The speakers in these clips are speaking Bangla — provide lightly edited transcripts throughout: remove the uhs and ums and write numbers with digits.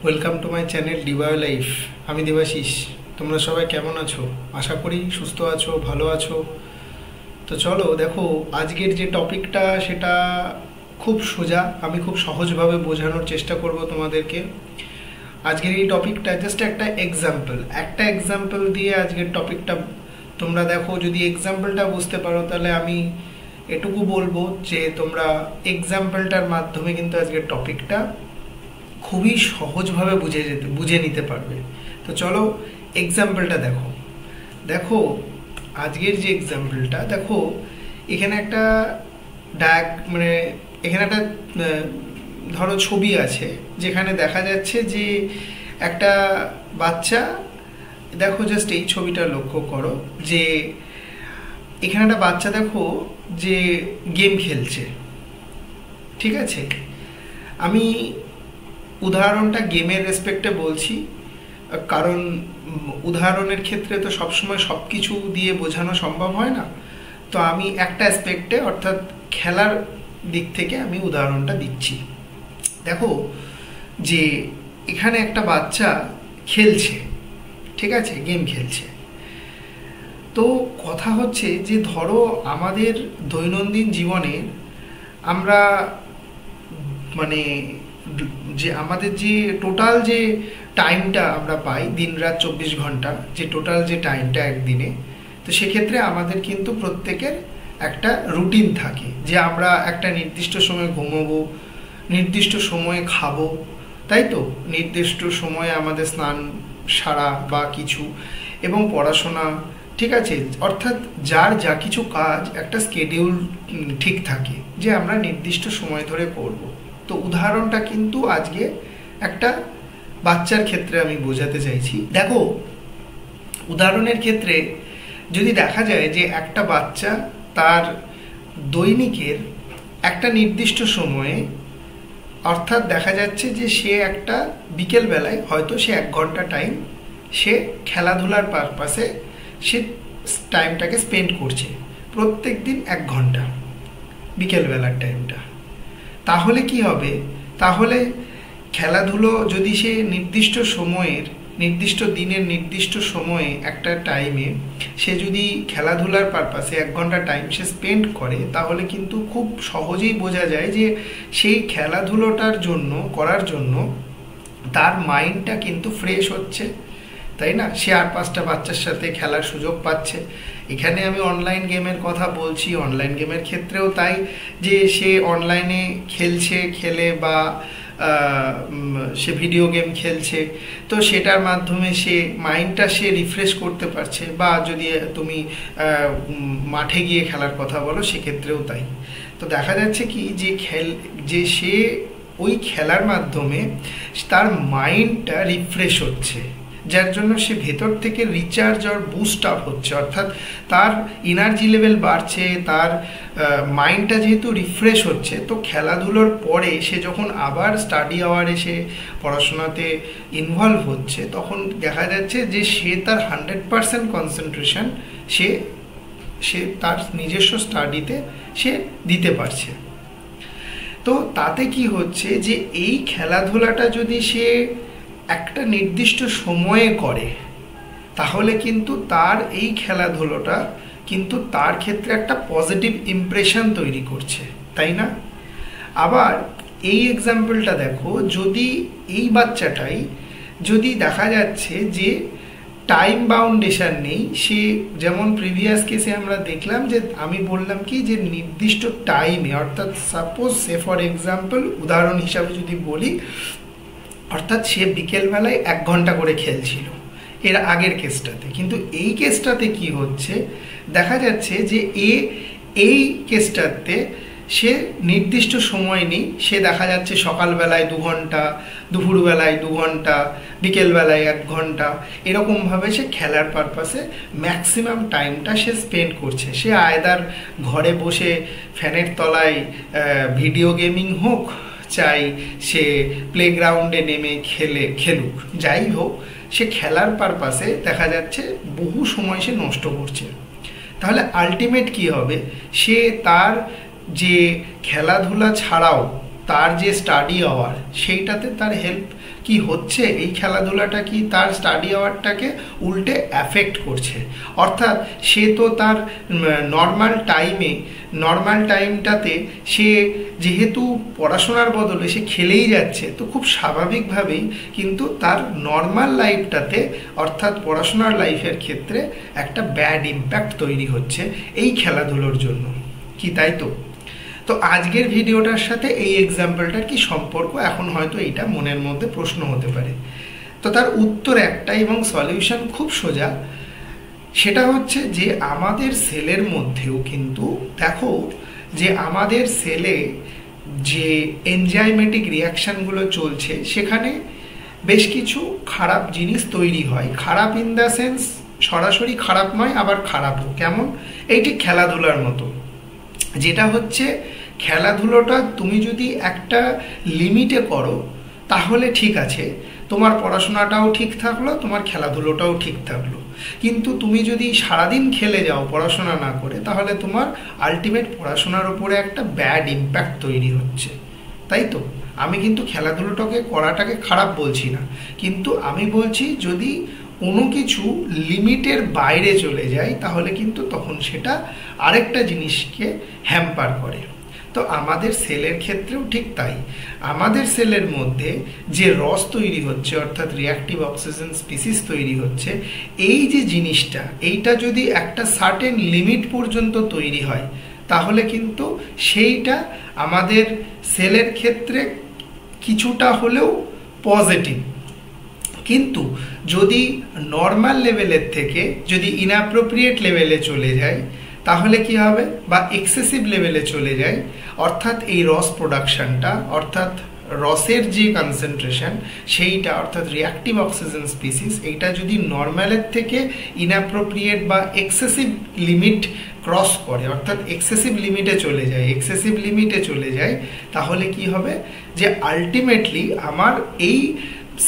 Welcome to my channel DIY life. আমি দেবাশিস। তোমরা সবাই কেমন আছো? আশা করি সুস্থ আছো, ভালো আছো। তো চলো দেখো, আজকের যে টপিকটা সেটা খুব সোজা, আমি খুব সহজভাবে বোঝানোর চেষ্টা করব তোমাদেরকে। আজকের এই টপিকটা জাস্ট একটা এক্সাম্পল দিয়ে আজকের টপিকটা তোমরা দেখো, যদি এক্সাম্পলটা বুঝতে পারো তাহলে আমি এটুকু বলবো যে তোমরা এক্সাম্পলটার মাধ্যমে কিন্তু আজকের টপিকটা খুবই সহজভাবে বুঝে নিতে পারবে। তো চলো এক্সাম্পলটা দেখো। দেখো আজকের যে এক্সাম্পলটা দেখো, এখানে একটা মানে এখানে একটা ধরো ছবি আছে, যেখানে দেখা যাচ্ছে যে একটা বাচ্চা, দেখো জাস্ট এই ছবিটা লক্ষ্য করো যে এখানে একটা বাচ্চা দেখো যে গেম খেলছে। ঠিক আছে, আমি উদাহরণটা গেমের রেসপেক্টে বলছি, কারণ উদাহরণের ক্ষেত্রে তো সবসময় সব কিছু দিয়ে বোঝানো সম্ভব হয় না। তো আমি একটা অ্যাসপেক্টে, অর্থাৎ খেলার দিক থেকে আমি উদাহরণটা দিচ্ছি। দেখো যে এখানে একটা বাচ্চা খেলছে, ঠিক আছে, গেম খেলছে। তো কথা হচ্ছে যে ধরো আমাদের দৈনন্দিন জীবনে আমরা মানে যে আমাদের যে টোটাল যে টাইমটা আমরা পাই, দিন রাত 24 ঘন্টা, যে টোটাল যে টাইমটা একদিনে, তো সেক্ষেত্রে আমাদের কিন্তু প্রত্যেকের একটা রুটিন থাকে যে আমরা একটা নির্দিষ্ট সময় ঘুমোবো, নির্দিষ্ট সময়ে খাবো, তাই তো, নির্দিষ্ট সময়ে আমাদের স্নান সারা বা কিছু, এবং পড়াশোনা, ঠিক আছে, অর্থাৎ যার যা কিছু কাজ একটা স্কেডিউল ঠিক থাকে যে আমরা নির্দিষ্ট সময় ধরে করব। তো উদাহরণটা কিন্তু আজকে একটা বাচ্চার ক্ষেত্রে আমি বোঝাতে চাইছি। দেখো উদাহরণের ক্ষেত্রে যদি দেখা যায় যে একটা বাচ্চা তার দৈনিকের একটা নির্দিষ্ট সময়ে, অর্থাৎ দেখা যাচ্ছে যে সে একটা বিকেলবেলায় হয়তো সে 1 ঘন্টা টাইম সে খেলাধুলার পারপাসে সে টাইমটাকে স্পেন্ড করছে, প্রত্যেক দিন 1 ঘন্টা বিকেলবেলার টাইমটা। তাহলে কি হবে? তাহলে খেলাধুলো যদি সে নির্দিষ্ট সময়ের, নির্দিষ্ট দিনের নির্দিষ্ট সময়ে একটা টাইমে সে যদি খেলাধুলার পারপাসে 1 ঘন্টা টাইম সে স্পেন্ড করে, তাহলে কিন্তু খুব সহজেই বোঝা যায় যে সেই খেলাধুলোটার জন্য করার জন্য তার মাইন্ডটা কিন্তু ফ্রেশ হচ্ছে, তাই না? সে আর 5টা বাচ্চার সাথে খেলার সুযোগ পাচ্ছে। এখানে আমি অনলাইন গেমের কথা বলছি, অনলাইন গেমের ক্ষেত্রেও তাই, যে সে অনলাইনে খেলছে, খেলে বা সে ভিডিও গেম খেলছে, তো সেটার মাধ্যমে সে মাইন্ডটা সে রিফ্রেশ করতে পারছে। বা যদি তুমি মাঠে গিয়ে খেলার কথা বলো, সেক্ষেত্রেও তাই। তো দেখা যাচ্ছে কি যে সে ওই খেলার মাধ্যমে তার মাইন্ডটা রিফ্রেশ হচ্ছে, যার জন্য সে ভেতর থেকে রিচার্জ আর বুস্ট আপ হচ্ছে, অর্থাৎ তার এনার্জি লেভেল বাড়ছে, তার মাইন্ডটা যেহেতু রিফ্রেশ হচ্ছে, তো খেলাধুলোর পরে সে যখন আবার স্টাডি আওয়ারে সে পড়াশোনাতে ইনভলভ হচ্ছে, তখন দেখা যাচ্ছে যে সে তার 100% কনসেন্ট্রেশন সে তার নিজস্ব স্টাডিতে সে দিতে পারছে। তো তাতে কি হচ্ছে যে এই খেলাধুলাটা যদি সে একটা নির্দিষ্ট সময়ে করে, তাহলে কিন্তু তার এই খেলাধুলোটা কিন্তু তার ক্ষেত্রে একটা পজিটিভ ইমপ্রেশন তৈরি করছে, তাই না? আবার এই এক্সাম্পলটা দেখো, যদি এই বাচ্চাটাই যদি দেখা যাচ্ছে যে টাইম বাউন্ডেশন নেই, সে যেমন প্রিভিয়াস কেসে আমরা দেখলাম যে আমি বললাম কি যে নির্দিষ্ট টাইমে, অর্থাৎ সাপোজ সে ফর এক্সাম্পল উদাহরণ হিসাবে যদি বলি, অর্থাৎ সে বিকেলবেলায় 1 ঘন্টা করে খেলছিল এর আগের কেসটাতে। কিন্তু এই কেসটাতে কি হচ্ছে, দেখা যাচ্ছে যে এই কেসটাতে সে নির্দিষ্ট সময় নেই, সে দেখা যাচ্ছে সকালবেলায় 2 ঘন্টা, দুপুরবেলায় 2 ঘন্টা, বিকেলবেলায় 1 ঘন্টা, এরকমভাবে সে খেলার পারপাসে ম্যাক্সিমাম টাইমটা সে স্পেন্ড করছে। সে আয়দার ঘরে বসে ফ্যানের তলায় ভিডিও গেমিং হোক, চাই সে প্লেগ্রাউন্ডে নেমে খেলুক, যাই হোক, সে খেলার পারপাসে দেখা যাচ্ছে বহু সময় সে নষ্ট করছে। তাহলে আলটিমেট কি হবে, সে তার যে খেলাধুলা ছাড়াও তার যে স্টাডি আওয়ার, সেইটাতে তার হেল্প কি হচ্ছে, এই খেলাধুলাটা কি তার স্টাডি আওয়ারটাকে উল্টে অ্যাফেক্ট করছে। অর্থাৎ সে তো তার নর্মাল টাইমটাতে সে যেহেতু পড়াশোনার বদলে সে খেলেই যাচ্ছে, তো খুব স্বাভাবিকভাবেই কিন্তু তার নর্মাল লাইফটাতে অর্থাৎ পড়াশোনার লাইফের ক্ষেত্রে একটা ব্যাড ইম্প্যাক্ট তৈরি হচ্ছে এই খেলাধুলোর জন্য। কি তাই তো? তো আজকের ভিডিওটার সাথে এই এক্সাম্পলটার কি সম্পর্ক, এখন হয়তো এইটা মনের মধ্যে প্রশ্ন হতে পারে। তো তার উত্তর একটাই এবং সলিউশন খুব সোজা। সেটা হচ্ছে যে আমাদের সেলের মধ্যেও কিন্তু দেখো যে আমাদের সেলে যে এনজাইমেটিক রিয়াকশানগুলো চলছে সেখানে বেশ কিছু খারাপ জিনিস তৈরি হয়। খারাপ ইন দ্য সেন্স সরাসরি খারাপ নয়, আবার খারাপও। কেমন? এইটি খেলাধুলার মতো, যেটা হচ্ছে খেলাধুলোটা তুমি যদি একটা লিমিটে করো তাহলে ঠিক আছে, তোমার পড়াশোনাটাও ঠিক থাকলো, তোমার খেলাধুলোটাও ঠিক থাকলো। কিন্তু তুমি যদি সারাদিন খেলে যাও পড়াশোনা না করে, তাহলে তোমার আলটিমেট পড়াশোনার উপরে একটা ব্যাড ইম্প্যাক্ট তৈরি হচ্ছে। তাই তো? আমি কিন্তু খেলাধুলোটাকে করাটাকে খারাপ বলছি না, কিন্তু আমি বলছি যদি কোনো কিছু লিমিটের বাইরে চলে যায় তাহলে কিন্তু তখন সেটা আরেকটা জিনিসকে হ্যাম্পার করে। তো আমাদের সেলের ক্ষেত্রেও ঠিক তাই। আমাদের সেলের মধ্যে যে রস তৈরি হচ্ছে অর্থাৎ রিঅ্যাক্টিভ অক্সিজেন স্পিসিস তৈরি হচ্ছে, এই যে জিনিসটা, এইটা যদি একটা সার্টেন লিমিট পর্যন্ত তৈরি হয় তাহলে কিন্তু সেইটা আমাদের সেলের ক্ষেত্রে কিছুটা হলেও পজিটিভ। কিন্তু যদি নর্মাল লেভেলের থেকে যদি ইনঅ্যাপ্রোপ্রিয়েট লেভেলে চলে যায় তাহলে কি হবে, বা এক্সেসিভ লেভেলে চলে যায়, অর্থাৎ এই রস প্রোডাকশনটা অর্থাৎ রসের যে কনসেন্ট্রেশন সেইটা অর্থাৎ রিঅ্যাক্টিভ অক্সিজেন স্পিসিস এইটা যদি নর্মালের থেকে ইনঅ্যাপ্রোপ্রিয়েট বা এক্সেসিভ লিমিট ক্রস করে অর্থাৎ এক্সেসিভ লিমিটে চলে যায় তাহলে কি হবে, যে আলটিমেটলি আমার এই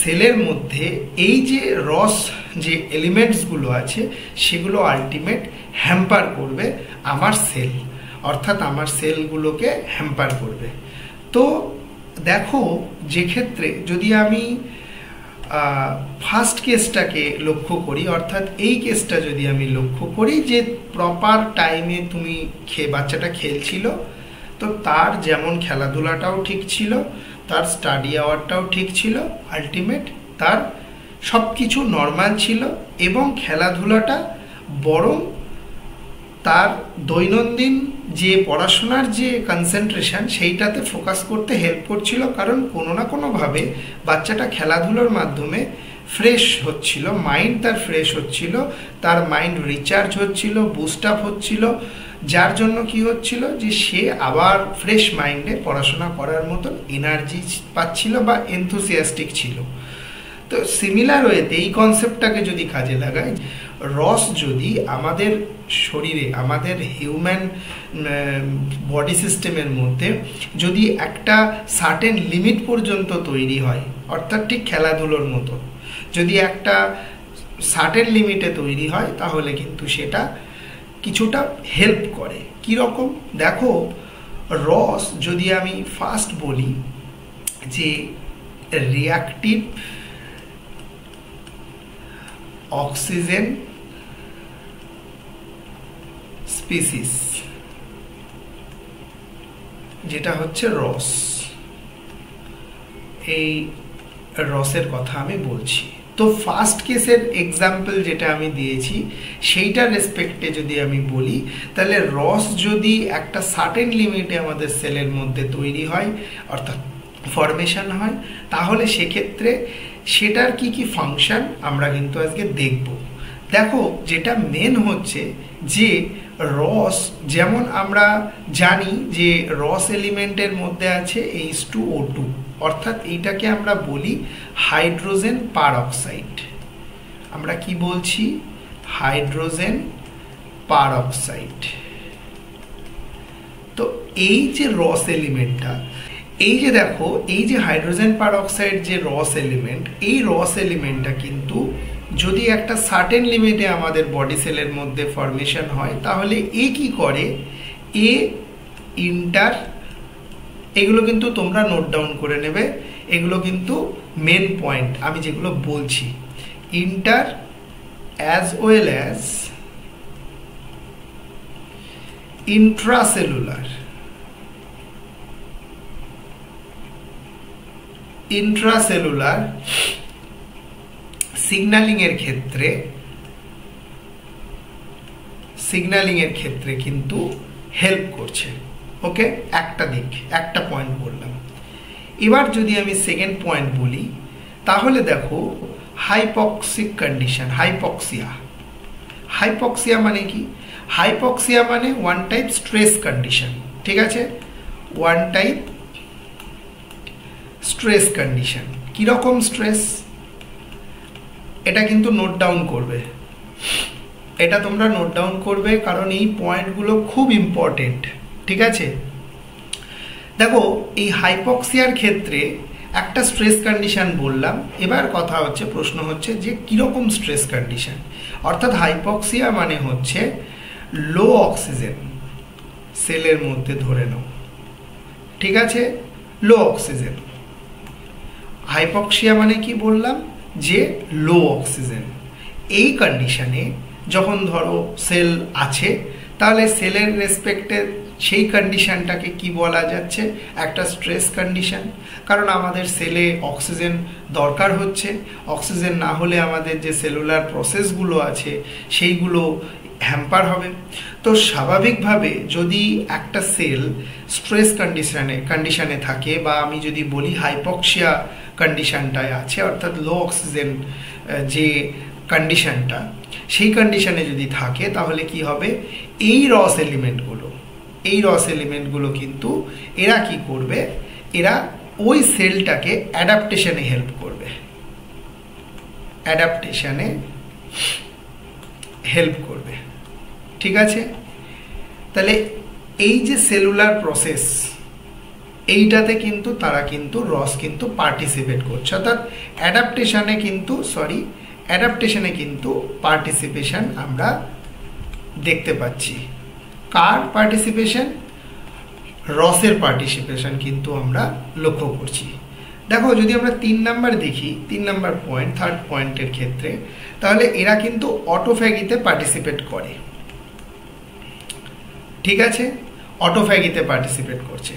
সেলের মধ্যে এই যে রস যে এলিমেন্টসগুলো আছে সেগুলো আলটিমেট হ্যাম্পার করবে আমার সেল, অর্থাৎ আমার সেলগুলোকে হ্যাম্পার করবে। তো দেখো যে ক্ষেত্রে যদি আমি ফার্স্ট কেসটাকে লক্ষ্য করি, অর্থাৎ এই কেসটা যদি আমি লক্ষ্য করি যে প্রপার টাইমে তুমি বাচ্চাটা খেলছিল, তো তার যেমন খেলাধুলাটাও ঠিক ছিল, তার স্টাডি আওয়ারটাও ঠিক ছিল, আলটিমেট তার সব কিছু নর্মাল ছিল এবং খেলাধুলাটা বরং তার দৈনন্দিন যে পড়াশোনার যে কনসেন্ট্রেশন সেইটাতে ফোকাস করতে হেল্প করছিল, কারণ কোনো না কোনোভাবে বাচ্চাটা খেলাধুলোর মাধ্যমে ফ্রেশ হচ্ছিল, মাইন্ড তার ফ্রেশ হচ্ছিল, তার মাইন্ড রিচার্জ হচ্ছিল, বুস্ট আপ হচ্ছিল, যার জন্য কি হচ্ছিল যে সে আবার ফ্রেশ মাইন্ডে পড়াশোনা করার মতন এনার্জি পাচ্ছিল বা এনথুসিয়াস্টিক ছিল। তো সিমিলার ওয়েতে এই কনসেপ্টটাকে যদি কাজে লাগাই, রস যদি আমাদের শরীরে আমাদের হিউম্যান বডি সিস্টেমের মধ্যে যদি একটা সার্টেন লিমিট পর্যন্ত তৈরি হয়, অর্থাৎ ঠিক খেলাধুলোর মতো যদি একটা সার্টেন লিমিটে তৈরি হয় তাহলে কিন্তু সেটা কিছুটা হেল্প করে। কীরকম? দেখো রস যদি আমি ফার্স্ট বলি যে রিঅ্যাক্টিভ অক্সিজেন স্পিসিস যেটা হচ্ছে রস, এই রসের কথা আমি বলছি। তো ফার্স্ট কেসের এক্সাম্পল যেটা আমি দিয়েছি সেইটার রেসপেক্টে যদি আমি বলি, তাহলে রস যদি একটা সার্টেন লিমিটে আমাদের সেলের মধ্যে তৈরি হয় অর্থাৎ ফরমেশন হয়, তাহলে সেক্ষেত্রে সেটার কি কি ফাংশন আমরা কিন্তু আজকে দেখব। দেখো যেটা মেন হচ্ছে যে রস, যেমন আমরা জানি যে রস এলিমেন্টের মধ্যে আছে H2O2, অর্থাৎ এইটাকে আমরা বলি হাইড্রোজেন পারঅক্সাইড। আমরা কি বলছি? Hydrogen peroxide. তো এই যে রস এলিমেন্টটা, এই যে দেখো এই যে হাইড্রোজেন পারঅক্সাইড যে রস এলিমেন্ট, এই রস এলিমেন্টটা কিন্তু যদি একটা সার্টেন লিমিটে আমাদের বডি সেলের মধ্যে ফরমেশন হয় তাহলে এ কি করে, এ ইন্টার এগুলো কিন্তু তোমরা নোট ডাউন করে নেবে, এগুলো কিন্তু মেন পয়েন্ট আমি যেগুলো বলছি। Inter as well as intracellular, intracellular signalling এর ক্ষেত্রে কিন্তু হেল্প করছে। ওকে, একটা দিক, একটা পয়েন্ট বললাম। এবার যদি আমি সেকেন্ড পয়েন্ট বলি, তাহলে দেখো হাইপক্সিক কন্ডিশন, হাইপক্সিয়া মানে কি? হাইপক্সিয়া মানে ওয়ান টাইপ স্ট্রেস কন্ডিশন, ঠিক আছে? One type stress condition. কিরকম স্ট্রেস, এটা কিন্তু নোট ডাউন করবে, এটা তোমরা নোট ডাউন করবে, কারণ এই পয়েন্টগুলো খুব ইম্পর্টেন্ট, ঠিক আছে? দেখো, এই হাইপক্সিয়ার ক্ষেত্রে একটা স্ট্রেস কন্ডিশন বললাম। এবার কথা হচ্ছে, প্রশ্ন হচ্ছে যে কিরকম স্ট্রেস কন্ডিশন। অর্থাৎ হাইপক্সিয়া মানে হচ্ছে লো অক্সিজেন সেলের মধ্যে, ধরে নাও, ঠিক আছে? লো অক্সিজেন। হাইপক্সিয়া মানে কি বললাম? যে লো অক্সিজেন। এই কন্ডিশনে যখন ধরো সেল আছে, তাহলে সেলের রেসপেক্টে সেই কন্ডিশনটাকে কি বলা যাচ্ছে? একটা স্ট্রেস কন্ডিশন। কারণ আমাদের সেলে অক্সিজেন দরকার হচ্ছে, অক্সিজেন না হলে আমাদের যে সেলুলার প্রসেসগুলো আছে সেইগুলো হ্যাম্পার হবে। তো স্বাভাবিকভাবে যদি একটা সেল স্ট্রেস কন্ডিশনে থাকে, বা আমি যদি বলি হাইপক্সিয়া কন্ডিশনটায় আছে, অর্থাৎ লো অক্সিজেন যে কন্ডিশনটা, সেই কন্ডিশনে যদি থাকে, তাহলে কি হবে? এই রস এলিমেন্টগুলো কিন্তু এরা কি করবে? এরা ওই সেলটাকে অ্যাডাপ্টেশনে হেল্প করবে, ঠিক আছে? তাহলে এই যে সেলুলার প্রসেস, এইটাতে কিন্তু তারা কিন্তু রস কিন্তু পার্টিসিপেট করছে। অর্থাৎ অ্যাডাপ্টেশনে কিন্তু পার্টিসিপেশন আমরা দেখতে পাচ্ছি। কার পার্টিসিপেশন? রসের পার্টিসিপেশন কিন্তু আমরা লক্ষ্য করছি। দেখো, যদি আমরা 3 নাম্বার দেখি, 3 নাম্বার পয়েন্ট, থার্ড পয়েন্টের ক্ষেত্রে, তাহলে এরা কিন্তু অটোফ্যাগিতে পার্টিসিপেট করে, ঠিক আছে? অটোফ্যাগিতে পার্টিসিপেট করছে।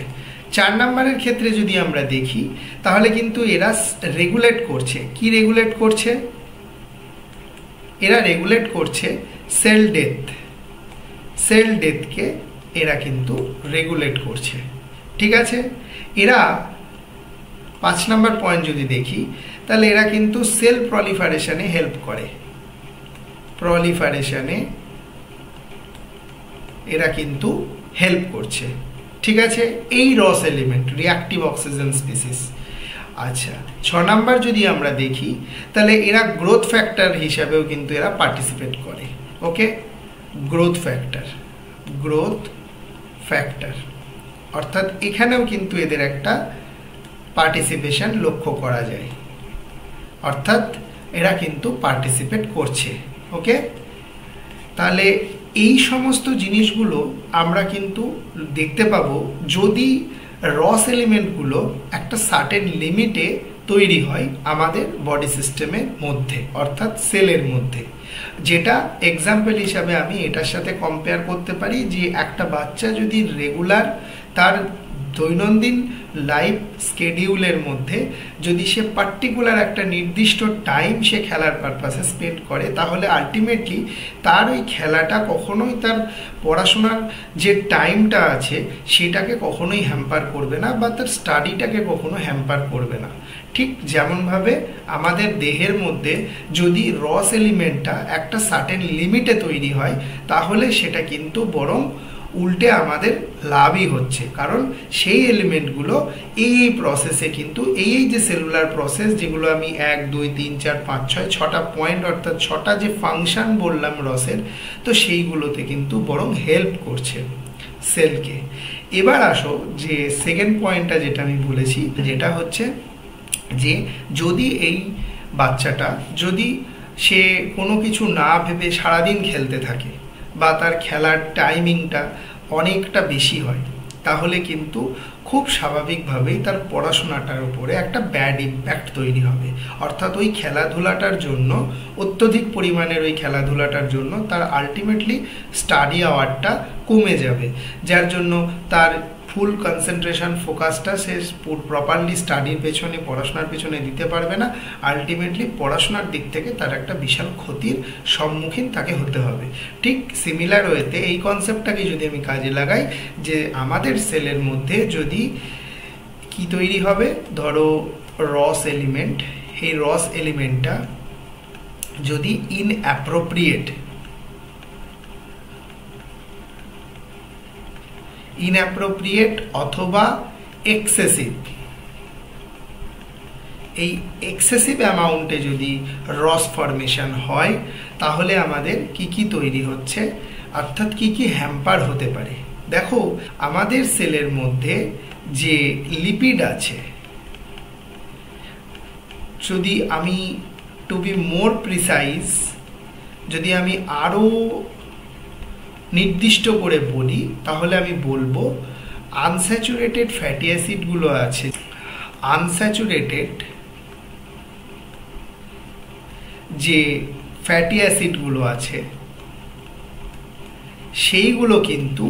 4 নাম্বারের ক্ষেত্রে যদি আমরা দেখি, তাহলে কিন্তু এরা রেগুলেট করছে। কি রেগুলেট করছে? এরা রেগুলেট করছে সেল ডেথকে এরা কিন্তু রেগুলেট করছে, ঠিক আছে? এরা 5 নাম্বার পয়েন্ট যদি দেখি, তাহলে এরা কিন্তু সেল প্রলিফারেশনে হেল্প করে, এরা কিন্তু হেল্প করছে, ঠিক আছে? এই রস এলিমেন্ট, রিঅ্যাক্টিভ অক্সিজেন স্পিসিস। আচ্ছা, 6 নাম্বার যদি আমরা দেখি, তাহলে এরা গ্রোথ ফ্যাক্টর হিসাবেও কিন্তু এরা পার্টিসিপেট করে। ওকে, গ্রোথ ফ্যাক্টর, অর্থাৎ এখানেও কিন্তু এদের একটা পার্টিসিপেশন লক্ষ্য করা যায়, অর্থাৎ এরা কিন্তু পার্টিসিপেট করছে। ওকে, তাহলে এই সমস্ত জিনিসগুলো আমরা কিন্তু দেখতে পাবো যদি রস এলিমেন্টগুলো একটা সার্টেন লিমিটে তৈরি হয় আমাদের বডি সিস্টেমের মধ্যে, অর্থাৎ সেলের মধ্যে। যেটা এক্সাম্পল হিসাবে আমি এটার সাথে কম্পেয়ার করতে পারি, যে একটা বাচ্চা যদি রেগুলার তার দৈনন্দিন লাইফ স্কেডিউলের মধ্যে যদি সে পার্টিকুলার একটা নির্দিষ্ট টাইম সে খেলার পারপাসে স্পেন্ড করে, তাহলে আলটিমেটলি তার ওই খেলাটা কখনোই তার পড়াশোনার যে টাইমটা আছে সেটাকে কখনোই হ্যাম্পার করবে না, বা তার স্টাডিটাকে কখনো হ্যাম্পার করবে না। ঠিক যেমনভাবে আমাদের দেহের মধ্যে যদি রস এলিমেন্টটা একটা সার্টেন লিমিটে তৈরি হয়, তাহলে সেটা কিন্তু বরং উল্টে আমাদের লাভই হচ্ছে, কারণ সেই এলিমেন্টগুলো এই প্রসেসে কিন্তু এই যে সেলুলার প্রসেস, যেগুলো আমি 1 2 3 4 5 6 6টা পয়েন্ট, অর্থাৎ 6টা যে ফাংশন বললাম রসের, তো সেইগুলোতে কিন্তু বরং হেল্প করছে সেলকে। এবার আসো যে সেকেন্ড পয়েন্টটা যেটা আমি বলেছি, যেটা হচ্ছে যে যদি এই বাচ্চাটা যদি সে কোনো কিছু না ভেবে সারাদিন খেলতে থাকে, বা তার খেলার টাইমিংটা অনেকটা বেশি হয়, তাহলে কিন্তু খুব স্বাভাবিকভাবেই তার পড়াশোনাটার উপরে একটা ব্যাড ইম্প্যাক্ট তৈরি হবে। অর্থাৎ ওই খেলাধুলাটার জন্য, অত্যধিক পরিমাণের ওই খেলাধুলাটার জন্য তার আলটিমেটলি স্টাডি আওয়ারটা কমে যাবে, যার জন্য তার ফুল কনসেন্ট্রেশন ফোকাসটা সে প্রপারলি স্টাডির পেছনে, পড়াশোনার পেছনে দিতে পারবে না। আলটিমেটলি পড়াশোনার দিক থেকে তার একটা বিশাল ক্ষতির সম্মুখীন তাকে হতে হবে। ঠিক সিমিলার ওয়েতে এই কনসেপ্টটাকে যদি আমি কাজে লাগাই, যে আমাদের সেলের মধ্যে যদি কি তৈরি হবে, ধরো রস এলিমেন্ট, এই রস এলিমেন্টটা যদি ইনঅ্যাপ্রোপ্রিয়েট অথবা এক্সেসিভ, এই এক্সেসিভ অ্যামাউন্টে যদি রস ফরমেশন হয়, তাহলে আমাদের কি কি তৈরি হচ্ছে, অর্থাৎ কি কি হ্যাম্পার হতে পারে। দেখো আমাদের সেলের মধ্যে যে লিপিড আছে, যদি আমি টু বি মোর প্রিসাইজ, যদি আমি আরও নির্দিষ্ট করে বলি, তাহলে আমি বলবো আনস্যাচুরেটেড ফ্যাটি অ্যাসিডগুলো আছে, আনস্যাচুরেটেড যে ফ্যাটি অ্যাসিডগুলো আছে সেইগুলো কিন্তু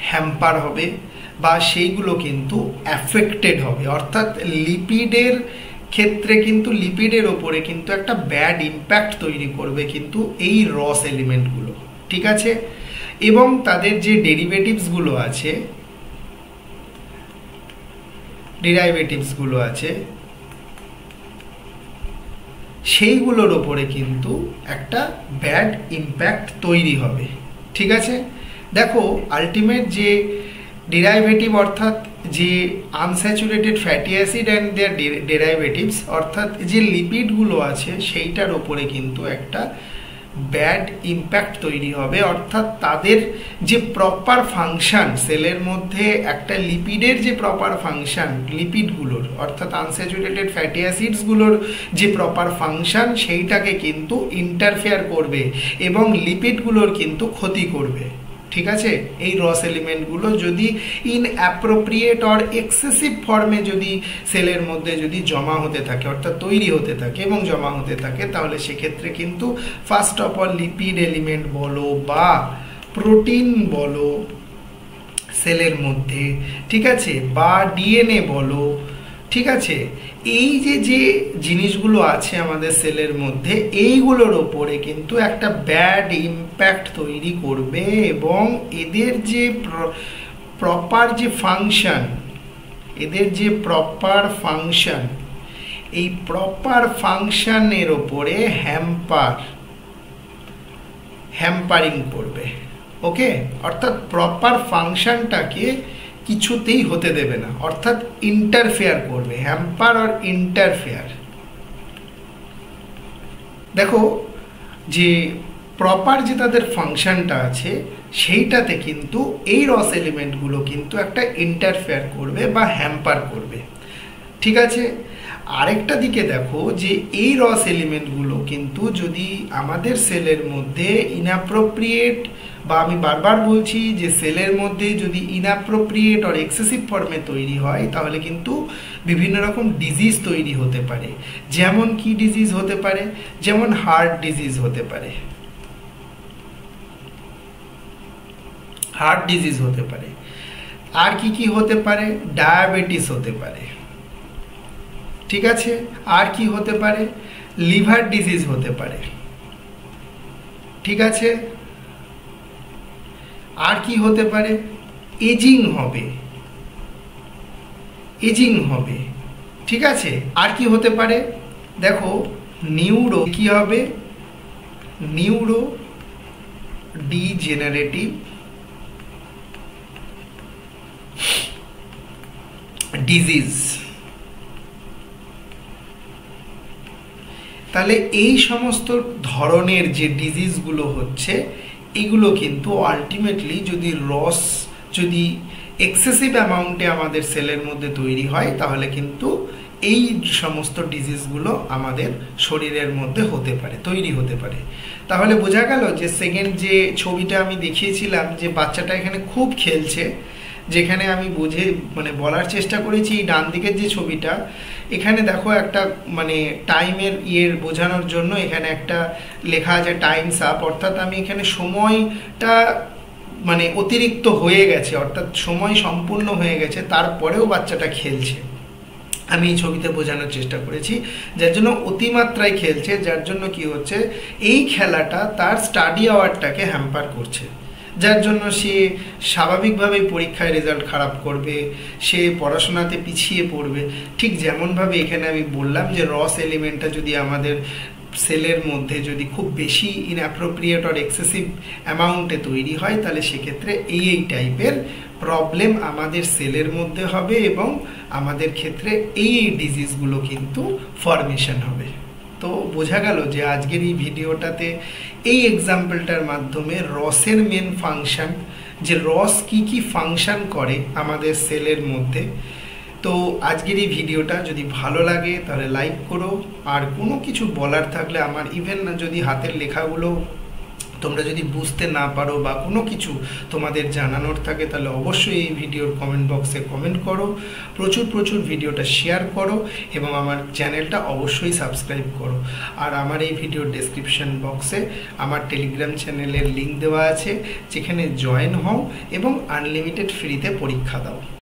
হ্যাম্পার হবে বা সেইগুলো কিন্তু অ্যাফেক্টেড হবে। অর্থাৎ লিপিডের ক্ষেত্রে কিন্তু, লিপিডের ওপরে কিন্তু একটা ব্যাড ইম্প্যাক্ট তৈরি করবে কিন্তু এই রস এলিমেন্টগুলো, ঠিক আছে। এবং তাদের যে ডেরিভেটিভসগুলো আছে, সেইগুলোর ওপরে কিন্তু একটা ব্যাড ইম্প্যাক্ট তৈরি হবে, ঠিক আছে। দেখো আলটিমেট যে ডেরাইভেটিভ, অর্থাৎ যে unsaturated fatty acid and their derivatives, অর্থাৎ যে লিপিডগুলো আছে সেইটার ওপরে কিন্তু একটা ব্যাড ইম্প্যাক্ট তৈরি হবে। অর্থাৎ তাদের যে প্রপার ফাংশন সেলের মধ্যে, একটা লিপিডের যে প্রপার ফাংশন, লিপিডগুলোর অর্থাৎ আনস্যাচুরেটেড ফ্যাটি অ্যাসিডসগুলোর যে প্রপার ফাংশন, সেইটাকে কিন্তু ইন্টারফেয়ার করবে এবং লিপিডগুলোর কিন্তু ক্ষতি করবে, ঠিক আছে। এই রস এলিমেন্টগুলো যদি ইনঅ্যাপ্রোপ্রিয়েট অর এক্সেসিভ ফর্মে যদি সেলের মধ্যে যদি জমা হতে থাকে, অর্থাৎ তৈরি হতে থাকে এবং জমা হতে থাকে, তাহলে সেক্ষেত্রে কিন্তু first of all lipid element বলো বা প্রোটিন বলো সেলের মধ্যে, ঠিক আছে, বা ডিএনএ বলো, ঠিক আছে, এই যে জিনিসগুলো আছে আমাদের সেলের মধ্যে, এইগুলোর ওপরে কিন্তু একটা ব্যাড ইম্প্যাক্ট তৈরি করবে এবং এদের যে প্রপার যে ফাংশন, এই প্রপার ফাংশনের ওপরে হ্যাম্পারিং করবে, ওকে। অর্থাৎ প্রপার ফাংশনটাকে কিছুতেই হতে দেবে না, অর্থাৎ ইন্টারফেয়ার করবে, হ্যাম্পার আর ইন্টারফেয়ার। দেখো যে প্রপার যে তাদের ফাংশনটা আছে সেইটাতে কিন্তু এই রস এলিমেন্টগুলো কিন্তু একটা ইন্টারফেয়ার করবে বা হ্যাম্পার করবে, ঠিক আছে। আরেকটা দিকে দেখো যে এই রস এলিমেন্টগুলো কিন্তু যদি আমাদের সেলের মধ্যে ইনঅ্যাপ্রোপ্রিয়েট, বা আমি বারবার বলছি যে সেলের মধ্যে যদি ইনঅ্যাপ্রোপ্রিয়েট আর এক্সেসিভ ফর্মে তৈরি হয়, তাহলে কিন্তু বিভিন্ন রকম ডিজিজ তৈরি হতে পারে। যেমন কি ডিজিজ হতে পারে, যেমন হার্ট ডিজিজ হতে পারে, আর কি হতে পারে, ডায়াবেটিস হতে পারে, ঠিক আছে। আর কি হতে পারে, লিভার ডিজিজ হতে পারে, ঠিক আছে। আর কি হতে পারে, এজিং হবে, ঠিক আছে। আর কি হতে পারে, দেখো নিউরো কি হবে, নিউরো ডিজেনারেটিভ ডিজিজ। তাহলে এই সমস্ত ধরনের যে ডিজিজগুলো হচ্ছে, এগুলো কিন্তু আলটিমেটলি যদি এক্সেসিভ অ্যামাউন্টে আমাদের সেলের মধ্যে তৈরি হয়, তাহলে কিন্তু এই সমস্ত ডিজিজগুলো আমাদের শরীরের মধ্যে তৈরি হতে পারে। তাহলে বোঝা গেল যে সেকেন্ড যে ছবিটা আমি দেখিয়েছিলাম, যে বাচ্চাটা এখানে খুব খেলছে, যেখানে আমি বুঝে বলার চেষ্টা করেছি। ডান দিকের যে ছবিটা, এখানে দেখো একটা টাইমের বোঝানোর জন্য এখানে একটা লেখা আছে টাইমস আপ, অর্থাৎ আমি এখানে সময়টা অতিরিক্ত হয়ে গেছে, অর্থাৎ সময় সম্পূর্ণ হয়ে গেছে, তারপরেও বাচ্চাটা খেলছে। আমি এই ছবিতে বোঝানোর চেষ্টা করেছি, যার জন্য অতিমাত্রায় খেলছে, যার জন্য কি হচ্ছে, এই খেলাটা তার স্টাডি আওয়ারটাকে হ্যাম্পার করছে, যার জন্য সে স্বাভাবিকভাবেই পরীক্ষায় রেজাল্ট খারাপ করবে, সে পড়াশোনাতে পিছিয়ে পড়বে। ঠিক যেমনভাবে এখানে আমি বললাম যে রস এলিমেন্টটা যদি আমাদের সেলের মধ্যে যদি খুব বেশি ইনঅ্যাপ্রোপ্রিয়েট অর এক্সেসিভ অ্যামাউন্টে তৈরি হয়, তাহলে সেক্ষেত্রে এই টাইপের প্রবলেম আমাদের সেলের মধ্যে হবে এবং আমাদের ক্ষেত্রে এই ডিজিজগুলো কিন্তু ফর্মেশন হবে। তো বোঝা গেল যে আজকের এই ভিডিওটাতে এই এক্সাম্পলটার মাধ্যমে রসের মেন ফাংশন, যে রস কি ফাংশন করে আমাদের সেলের মধ্যে। তো আজকের এই ভিডিওটা যদি ভালো লাগে তাহলে লাইক করো, আর কোনো কিছু বলার থাকলে আমার ইভেন যদি হাতের লেখাগুলো তোমরা যদি বুঝতে না পারো বা কোনো কিছু তোমাদের জানানোর থাকে, তাহলে অবশ্যই এই ভিডিওর কমেন্ট বক্সে কমেন্ট করো, প্রচুর ভিডিওটা শেয়ার করো এবং আমার চ্যানেলটা অবশ্যই সাবস্ক্রাইব করো। আর আমার এই ভিডিওর ডেসক্রিপশন বক্সে আমার টেলিগ্রাম চ্যানেলের লিঙ্ক দেওয়া আছে, যেখানে জয়েন হও এবং আনলিমিটেড ফ্রিতে পরীক্ষা দাও।